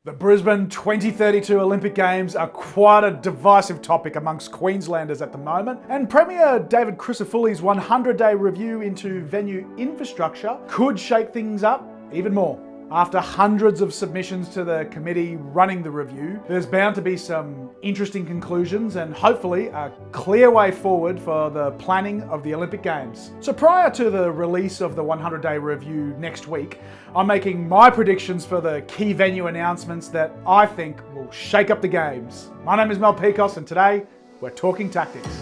The Brisbane 2032 Olympic Games are quite a divisive topic amongst Queenslanders at the moment, and Premier David Crisafulli's 100-day review into venue infrastructure could shake things up even more. After hundreds of submissions to the committee running the review, there's bound to be some interesting conclusions and hopefully a clear way forward for the planning of the Olympic Games. So prior to the release of the 100-day review next week, I'm making my predictions for the key venue announcements that I think will shake up the Games. My name is Pikos and today we're talking tactics.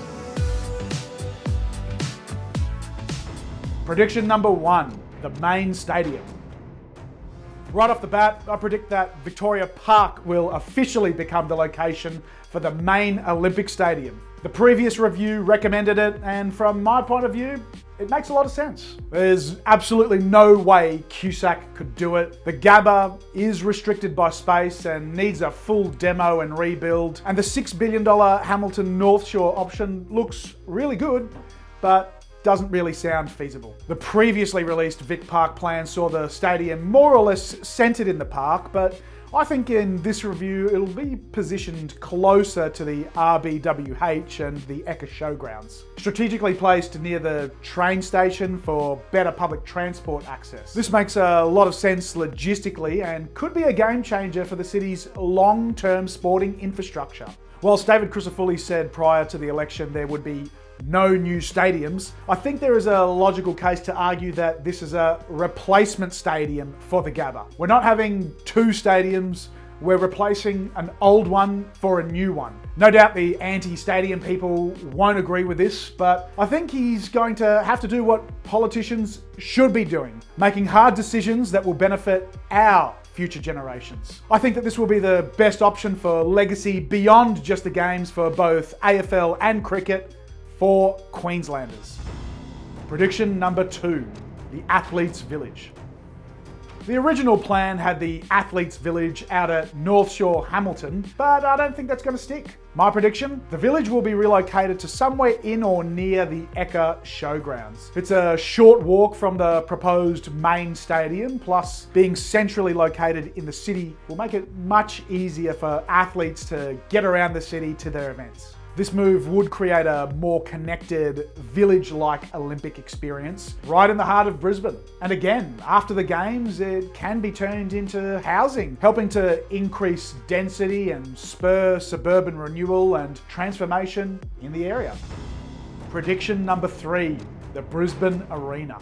Prediction number 1, the main stadium. Right off the bat, I predict that Victoria Park will officially become the location for the main Olympic stadium. The previous review recommended it, and from my point of view, it makes a lot of sense. There's absolutely no way QSAC could do it. The Gabba is restricted by space and needs a full demo and rebuild, and the $6 billion Hamilton North Shore option looks really good, but doesn't really sound feasible. The previously released Vic Park plan saw the stadium more or less centred in the park, but I think in this review it'll be positioned closer to the RBWH and the Ekka Showgrounds, strategically placed near the train station for better public transport access. This makes a lot of sense logistically and could be a game changer for the city's long-term sporting infrastructure. Whilst David Crisafulli said prior to the election there would be no new stadiums, I think there is a logical case to argue that this is a replacement stadium for the Gabba. We're not having two stadiums, we're replacing an old one for a new one. No doubt the anti-stadium people won't agree with this, but I think he's going to have to do what politicians should be doing, making hard decisions that will benefit our future generations. I think that this will be the best option for legacy beyond just the games for both AFL and cricket for Queenslanders. Prediction number 2, the Athletes Village. The original plan had the Athletes Village out at North Shore Hamilton, but I don't think that's going to stick. My prediction, the village will be relocated to somewhere in or near the Ekka Showgrounds. It's a short walk from the proposed main stadium, plus being centrally located in the city will make it much easier for athletes to get around the city to their events. This move would create a more connected, village-like Olympic experience right in the heart of Brisbane. And again, after the Games, it can be turned into housing, helping to increase density and spur suburban renewal and transformation in the area. Prediction number 3, the Brisbane Arena.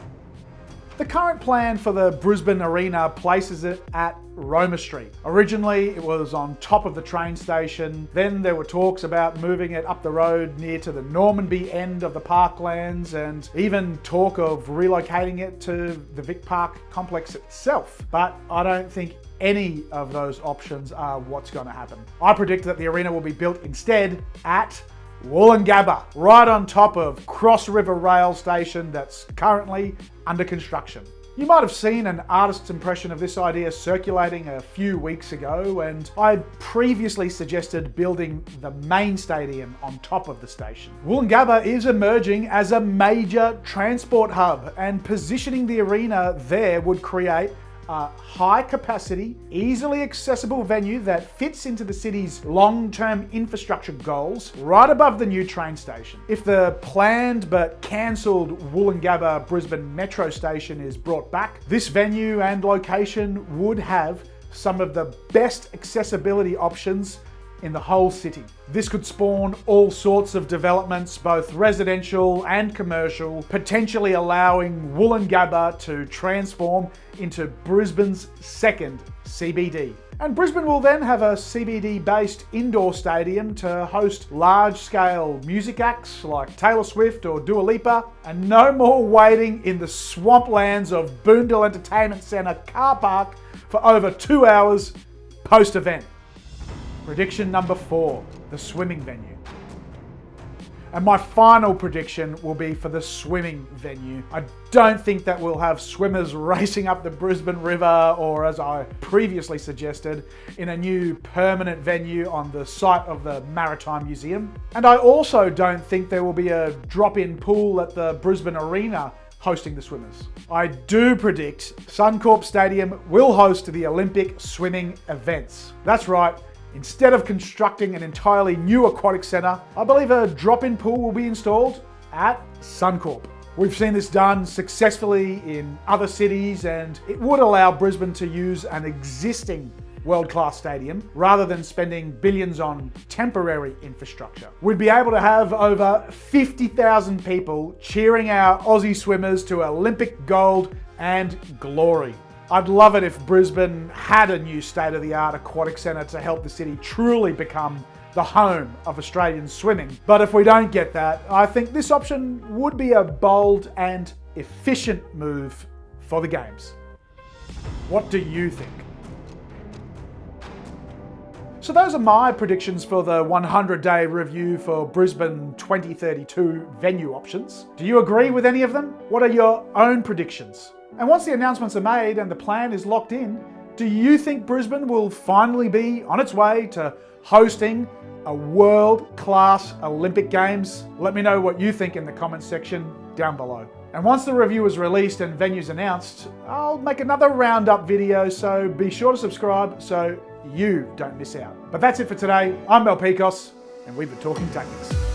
The current plan for the Brisbane Arena places it at Roma Street. Originally, it was on top of the train station. Then there were talks about moving it up the road near to the Normanby end of the parklands, and even talk of relocating it to the Vic Park complex itself. But I don't think any of those options are what's going to happen. I predict that the arena will be built instead at Wollongabba, right on top of Cross River Rail Station that's currently under construction. You might have seen an artist's impression of this idea circulating a few weeks ago, and I previously suggested building the main stadium on top of the station. Wollongabba is emerging as a major transport hub, and positioning the arena there would create a high-capacity, easily accessible venue that fits into the city's long-term infrastructure goals right above the new train station. If the planned but cancelled Wollongabba Brisbane Metro station is brought back, this venue and location would have some of the best accessibility options in the whole city. This could spawn all sorts of developments, both residential and commercial, potentially allowing Wollongabba to transform into Brisbane's second CBD. And Brisbane will then have a CBD-based indoor stadium to host large-scale music acts like Taylor Swift or Dua Lipa, and no more waiting in the swamplands of Boondall Entertainment Centre car park for over 2 hours post-event. Prediction number 4, the swimming venue. And my final prediction will be for the swimming venue. I don't think that we'll have swimmers racing up the Brisbane River, or as I previously suggested, in a new permanent venue on the site of the Maritime Museum. And I also don't think there will be a drop-in pool at the Brisbane Arena hosting the swimmers. I do predict Suncorp Stadium will host the Olympic swimming events. That's right, instead of constructing an entirely new aquatic centre, I believe a drop-in pool will be installed at Suncorp. We've seen this done successfully in other cities, and it would allow Brisbane to use an existing world-class stadium rather than spending billions on temporary infrastructure. We'd be able to have over 50,000 people cheering our Aussie swimmers to Olympic gold and glory. I'd love it if Brisbane had a new state-of-the-art aquatic centre to help the city truly become the home of Australian swimming. But if we don't get that, I think this option would be a bold and efficient move for the Games. What do you think? So those are my predictions for the 100-day review for Brisbane 2032 venue options. Do you agree with any of them? What are your own predictions? And once the announcements are made and the plan is locked in, do you think Brisbane will finally be on its way to hosting a world-class Olympic Games? Let me know what you think in the comments section down below. And once the review is released and venues announced, I'll make another roundup video, so be sure to subscribe so you don't miss out. But that's it for today. I'm Pikos, and we've been talking tactics.